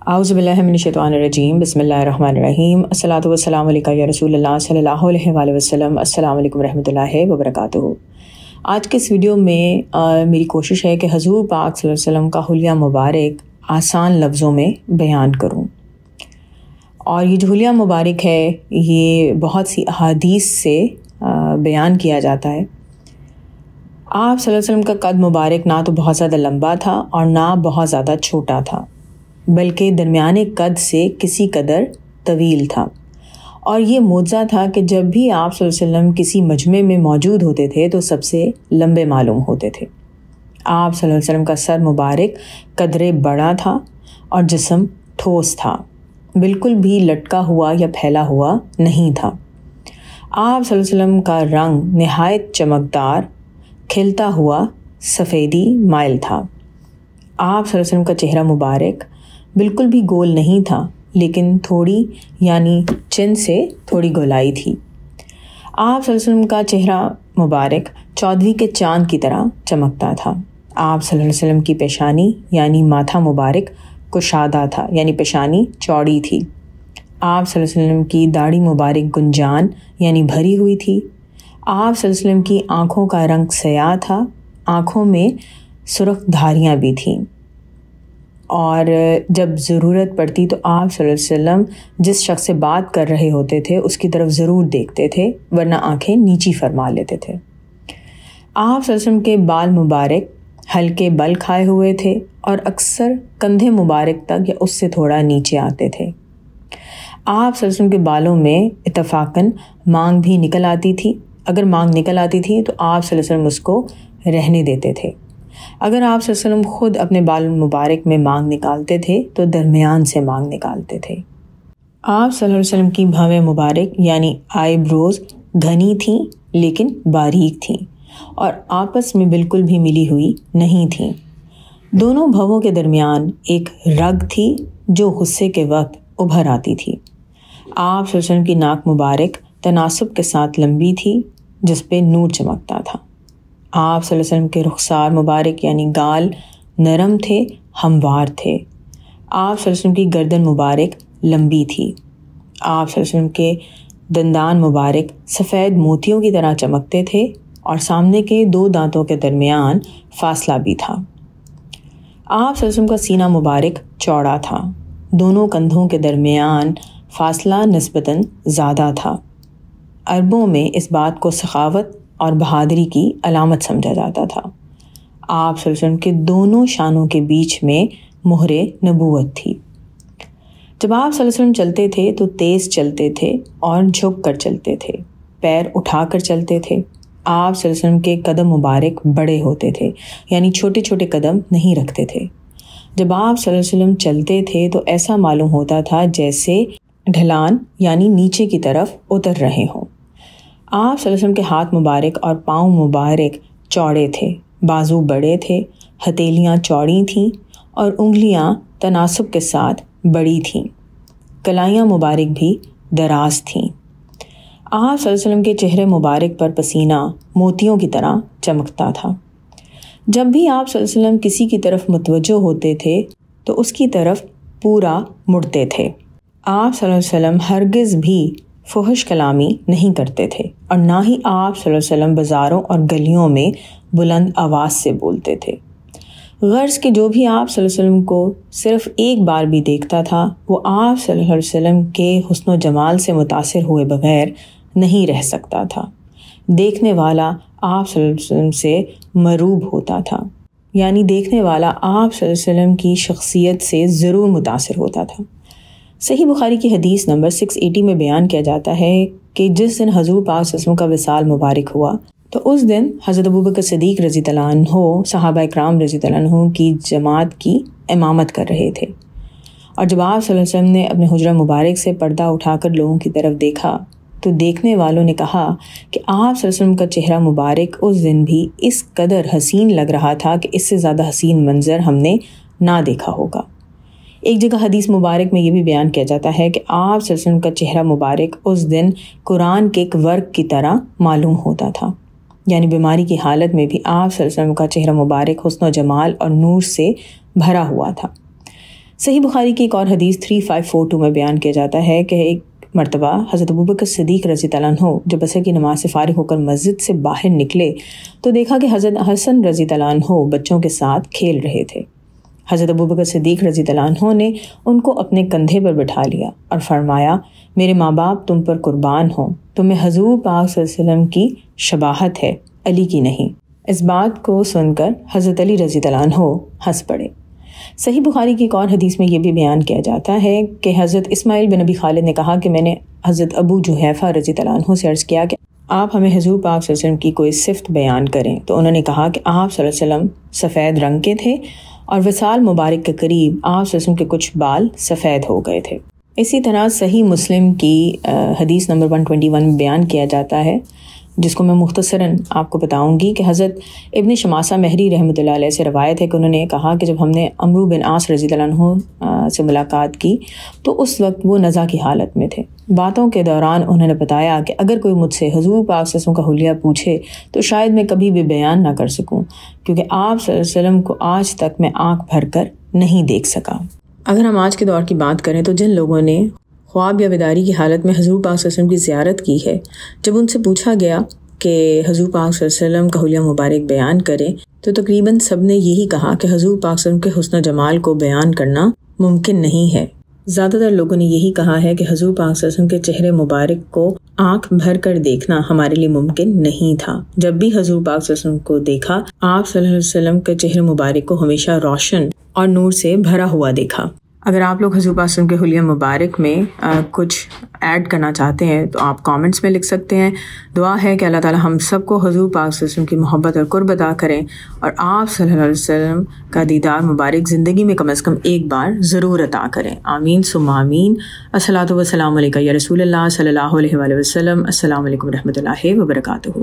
اعوذ باللہ من الشیطان الرجیم بسم اللہ الرحمن الرحیم الصلاۃ والسلام علیکہ یا رسول اللہ صلی اللہ علیہ وآلہ وسلم۔ السلام علیکم ورحمۃ اللہ وبرکاتہ۔ آج کے اس ویڈیو میں میری کوشش ہے کہ حضور پاک صلی اللہ علیہ وسلم کا حلیہ مبارک آسان لفظوں میں بیان کروں، اور یہ جو حلیہ مبارک ہے یہ بہت سی احادیث سے بیان کیا جاتا ہے۔ آپ صلی اللہ علیہ وسلم کا قد مبارک نہ تو بہت زیادہ لمبا تھا اور نہ بہت زیادہ چھوٹا تھا، بلکہ درمیانے قد سے کسی قدر طویل تھا، اور یہ معجزہ تھا کہ جب بھی آپ صلی اللہ علیہ وسلم کسی مجمع میں موجود ہوتے تھے تو سب سے لمبے معلوم ہوتے تھے۔ آپ صلی اللہ علیہ وسلم کا سر مبارک قدرے بڑا تھا اور جسم ٹھوس تھا، بالکل بھی لٹکا ہوا یا پھیلا ہوا نہیں تھا۔ آپ صلی اللہ علیہ وسلم کا رنگ نہایت چمکدار، کھلتا ہوا سفیدی مائل تھا۔ آپ صلی اللہ علیہ وسلم کا چہرہ مبارک بالکل بھی گول نہیں تھا، لیکن تھوڑی یعنی چن سے تھوڑی گولائی تھی۔ آپ صلی اللہ علیہ وسلم کا چہرہ مبارک 14ویں کے چاند کی طرح چمکتا تھا۔ آپ صلی اللہ علیہ وسلم کی پیشانی یعنی ماتھا مبارک کشادہ تھا، یعنی پیشانی چوڑی تھی۔ آپ صلی اللہ علیہ وسلم کی داڑھی مبارک گنجان یعنی بھری ہوئی تھی۔ آپ صلی اللہ علیہ وسلم کی آنکھوں کا رنگ سیاہ تھا، آنکھوں میں سرخ دھاریاں بھی تھیں، اور جب ضرورت پڑتی تو آپ صلی اللہ علیہ وسلم جس شخص سے بات کر رہے ہوتے تھے اس کی طرف ضرور دیکھتے تھے، ورنہ آنکھیں نیچی فرما لیتے تھے۔ آپ صلی اللہ علیہ وسلم کے بال مبارک ہلکے بل کھائے ہوئے تھے اور اکثر کندھے مبارک تک یا اس سے تھوڑا نیچے آتے تھے۔ آپ صلی اللہ علیہ وسلم کے بالوں میں اتفاقاً مانگ بھی نکل آتی تھی۔ اگر مانگ نکل آتی تھی تو آپ صلی اللہ علیہ وسلم اس کو رہنے دیتے تھے۔ اگر آپ صلی اللہ علیہ وسلم خود اپنے بال مبارک میں مانگ نکالتے تھے تو درمیان سے مانگ نکالتے تھے۔ آپ صلی اللہ علیہ وسلم کی بھویں مبارک یعنی آئی بروز گھنی تھیں لیکن باریک تھیں اور آپس میں بالکل بھی ملی ہوئی نہیں تھیں۔ دونوں بھووں کے درمیان ایک رگ تھی جو غصے کے وقت ابھر آتی تھی۔ آپ صلی اللہ علیہ وسلم کی ناک مبارک تناسب کے ساتھ لمبی تھی جس پہ نور چمکتا تھا۔ آپ صلی اللہ علیہ وسلم کے رخسار مبارک یعنی گال نرم تھے، ہموار تھے۔ آپ صلی اللہ علیہ وسلم کی گردن مبارک لمبی تھی۔ آپ صلی اللہ علیہ وسلم کے دندان مبارک سفید موتیوں کی طرح چمکتے تھے اور سامنے کے 2 دانتوں کے درمیان فاصلہ بھی تھا۔ آپ صلی اللہ علیہ وسلم کا سینہ مبارک چوڑا تھا، دونوں کندھوں کے درمیان فاصلہ نسبتاً زیادہ تھا۔ عربوں میں اس بات کو سخاوت اور بہادری کی علامت سمجھا جاتا تھا۔ آپ صلی اللہ علیہ وسلم کے دونوں شانوں کے بیچ میں مہر نبوت تھی۔ جب آپ صلی اللہ علیہ وسلم چلتے تھے تو تیز چلتے تھے اور جھک کر چلتے تھے، پیر اٹھا کر چلتے تھے۔ آپ صلی اللہ علیہ وسلم کے قدم مبارک بڑے ہوتے تھے، یعنی چھوٹے چھوٹے قدم نہیں رکھتے تھے۔ جب آپ صلی اللہ علیہ وسلم چلتے تھے تو ایسا معلوم ہوتا تھا جیسے ڈھلان یعنی نیچے کی طرف اتر رہے ہوں۔ آپ صلی اللہ علیہ وسلم کے ہاتھ مبارک اور پاؤں مبارک چوڑے تھے، بازو بڑے تھے، ہتھیلیاں چوڑی تھیں اور انگلیاں تناسب کے ساتھ بڑی تھیں۔ کلائیاں مبارک بھی دراز تھیں۔ آپ صلی اللہ علیہ وسلم کے چہرے مبارک پر پسینہ موتیوں کی طرح چمکتا تھا۔ جب بھی آپ صلی اللہ علیہ وسلم کسی کی طرف متوجہ ہوتے تھے تو اس کی طرف پورا مڑتے تھے۔ آپ صلی اللہ علیہ وسلم ہرگز بھی فحش کلامی نہیں کرتے تھے اور نہ ہی آپ صلی اللہ علیہ وسلم بازاروں اور گلیوں میں بلند آواز سے بولتے تھے۔ غرض کہ جو بھی آپ صلی اللہ علیہ وسلم کو صرف ایک بار بھی دیکھتا تھا وہ آپ صلی اللہ علیہ وسلم کے حسن و جمال سے متاثر ہوئے بغیر نہیں رہ سکتا تھا۔ دیکھنے والا آپ صلی اللہ علیہ وسلم سے مروب ہوتا تھا، یعنی دیکھنے والا آپ صلی اللہ علیہ وسلم کی شخصیت سے ضرور متاثر ہوتا تھا۔ صحیح بخاری کی حدیث نمبر 680 میں بیان کیا جاتا ہے کہ جس دن حضور پاک صلی اللہ علیہ وسلم کا وصال مبارک ہوا تو اس دن حضرت ابوبکر صدیق رضی اللہ عنہ صحابہ اکرام رضی اللہ عنہ کی جماعت کی امامت کر رہے تھے، اور جب آپ صلی اللہ علیہ وسلم نے اپنے حجرہ مبارک سے پردہ اٹھا کر لوگوں کی طرف دیکھا تو دیکھنے والوں نے کہا کہ آپ صلی اللہ علیہ وسلم کا چہرہ مبارک اس دن بھی اس قدر حسین لگ رہا تھا کہ اس سے زیادہ حسین منظر ہم نے نہ دیکھا ہوگا۔ ایک جگہ حدیث مبارک میں یہ بھی بیان کیا جاتا ہے کہ آپ صلی اللہ علیہ وسلم کا چہرہ مبارک اس دن قرآن کے ایک ورق کی طرح معلوم ہوتا تھا، یعنی بیماری کی حالت میں بھی آپ صلی اللہ علیہ وسلم کا چہرہ مبارک حسن و جمال اور نور سے بھرا ہوا تھا۔ صحیح بخاری کی ایک اور حدیث 3542 میں بیان کیا جاتا ہے کہ ایک مرتبہ حضرت ابوبکر صدیق رضی اللہ عنہ جب عصر کی نماز سے فارغ ہو کر مسجد سے باہر نکلے تو دیکھا کہ حضرت حسن رضی اللہ عنہ بچوں کے ساتھ کھیل رہے تھے۔ حضرت ابوبکر صدیق رضی اللہ عنہ نے ان کو اپنے کندھے پر بٹھا لیا اور فرمایا، میرے ماں باپ تم پر قربان ہوں، تمہیں حضور پاک صلی اللہ علیہ وسلم کی شباہت ہے، علی کی نہیں۔ اس بات کو سن کر حضرت علی رضی اللہ عنہ ہنس پڑے۔ صحیح بخاری کی ایک اور حدیث میں یہ بھی بیان کیا جاتا ہے کہ حضرت اسماعیل بن ابی خالد نے کہا کہ میں نے حضرت ابو جحیفہ رضی اللہ عنہ سے عرض کیا کہ آپ ہمیں حضور پاک صلی اللہ علیہ وسلم کی کوئی صفت بیان کریں، تو انہوں نے کہا کہ آپ صلی اللہ علیہ وسلم سفید رنگ کے تھے اور وصال مبارک کے قریب آپ صلی اللہ علیہ وسلم کے کچھ بال سفید ہو گئے تھے۔ اسی طرح صحیح مسلم کی حدیث نمبر 121 میں بیان کیا جاتا ہے، جس کو میں مختصراً آپ کو بتاؤں گی، کہ حضرت ابن شماسہ مہری رحمۃ اللہ علیہ سے روایت ہے کہ انہوں نے کہا کہ جب ہم نے عمرو بن عاص رضی اللہ عنہ سے ملاقات کی تو اس وقت وہ نزع کی حالت میں تھے۔ باتوں کے دوران انہوں نے بتایا کہ اگر کوئی مجھ سے حضور پاک صلی اللہ علیہ وسلم کا حلیہ پوچھے تو شاید میں کبھی بھی بیان نہ کر سکوں، کیونکہ آپ صلی اللہ علیہ وسلم کو آج تک میں آنکھ بھر کر نہیں دیکھ سکا۔ اگر ہم آج کے دور کی بات کریں تو جن لوگوں نے خواب یا بیداری کی حالت میں حضور پاک صلی اللہ علیہ وسلم کی زیارت کی ہے، جب ان سے پوچھا گیا کہ حضور پاک صلی اللہ علیہ وسلم کا حلیہ مبارک بیان کریں تو تقریباً سب نے یہی کہا کہ حضور پاک صلی اللہ علیہ وسلم کے حسن و جمال کو بیان کرنا ممکن نہیں ہے۔ زیادہ تر لوگوں نے یہی کہا ہے کہ حضور پاک صلی اللہ علیہ وسلم کے چہرے مبارک کو آنکھ بھر کر دیکھنا ہمارے لیے ممکن نہیں تھا۔ جب بھی حضور پاک صلی اللہ علیہ وسلم کو دیکھا، آپ صلی اللہ علیہ وسلم کے چہرے مبارک کو ہمیشہ روشن اور نور سے بھرا ہوا دیکھا۔ اگر آپ لوگ حضور پاک صلی اللہ علیہ وسلم کے حلیہ مبارک میں کچھ ایڈ کرنا چاہتے ہیں تو آپ کامنٹس میں لکھ سکتے ہیں۔ دعا ہے کہ اللہ تعالی ہم سب کو حضور پاک صلی اللہ علیہ وسلم کی محبت اور قرب عطا کریں اور آپ صلی اللہ علیہ وسلم کا دیدار مبارک زندگی میں کم از کم ایک بار ضرور عطا کریں۔ آمین ثم آمین۔ الصلاۃ والسلام علیکہ یا رسول اللہ صلی اللہ علیہ وآلہ وسلم۔ السلام علیکم ورحمۃ اللہ وبرکاتہ۔